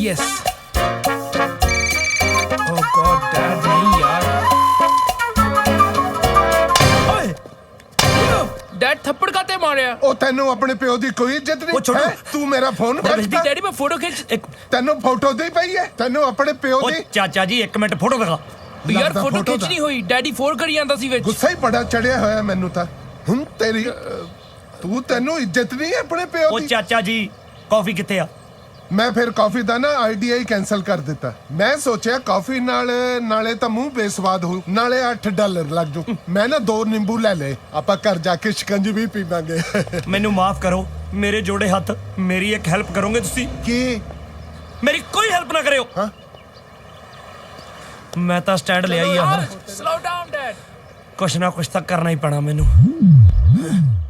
Yes oh God dad नहीं यार ओए डैड थप्पड़ काते मारे ਉਹ ਤੈਨੂੰ ਆਪਣੇ ਪਿਓ ਦੀ ਕੋਈ ਇੱਜ਼ਤ ਉਹ ਨਹੀਂ ਛੋਟੂ। ਹੈਂ? ਤੂੰ ਮੇਰਾ ਫੋਨ जल्दी डैडी मैं फोटो खींच एक ਤੈਨੂੰ ਫੋਟੋ ਦੀ ਪਈ ਹੈ ਤੈਨੂੰ ਆਪਣੇ ਪਿਓ ਉਹ ਦੀ ਚਾਚਾ ਜੀ 1 ਮਿੰਟ ਫੋਟੋ ਦਿਖਾ यार लगदा फोटो फोटो खींच दा। नहीं हुई डैडी फोड़ करी आंदा सी विच ਗੁੱਸਾ ਹੀ ਬੜਾ ਚੜਿਆ ਹੋਇਆ ਮੈਨੂੰ ਤਾਂ ਹੁਣ ਤੇਰੀ ਤੂੰ ਤੈਨੂੰ ਇੱਜ਼ਤ ਨਹੀਂ ਹੈ ਆਪਣੇ ਪਿਓ ਉਹ ਦੀ ਚਾਚਾ ਜੀ ਕਾਫੀ ਕਿੱਥੇ ਆ ਮੈਂ ਫਿਰ ਕਾਫੀ ਦਾ ਨਾ ਆਈਡੀਆ ਹੀ ਕੈਨਸਲ ਕਰ ਦਿੱਤਾ ਮੈਂ ਸੋਚਿਆ ਕਾਫੀ ਨਾਲ ਨਾਲੇ ਤਾਂ ਮੂੰਹ ਬੇਸਵਾਦ ਹੋ ਨਾਲੇ $8 ਲੱਗ ਜੂ ਮੈਂ ਨਾ 2 ਨਿੰਬੂ ਲੈ ਲਏ ਆਪਾਂ ਘਰ ਜਾ ਕੇ ਸ਼ਿਕੰਜਵੀ ਪੀਵਾਂਗੇ ਮੈਨੂੰ ਮਾਫ ਕਰੋ ਮੇਰੇ ਜੋੜੇ ਹੱਥ ਮੇਰੀ ਇੱਕ ਹੈਲਪ ਕਰੋਗੇ ਤੁਸੀਂ ਕੀ ਮੇਰੀ ਕੋਈ ਹੈਲਪ ਨਾ ਕਰਿਓ ਹਾਂ ਮੈਂ ਤਾਂ ਸਟੈਂਡ ਲਿਆ ਹੀ ਆ ਹੁਣ स्लो डाउन डैड ਕੁਛ ਨਾ ਕੁਛ ਤਾਂ ਕਰਨਾ ਹੀ ਪੈਣਾ ਮੈਨੂੰ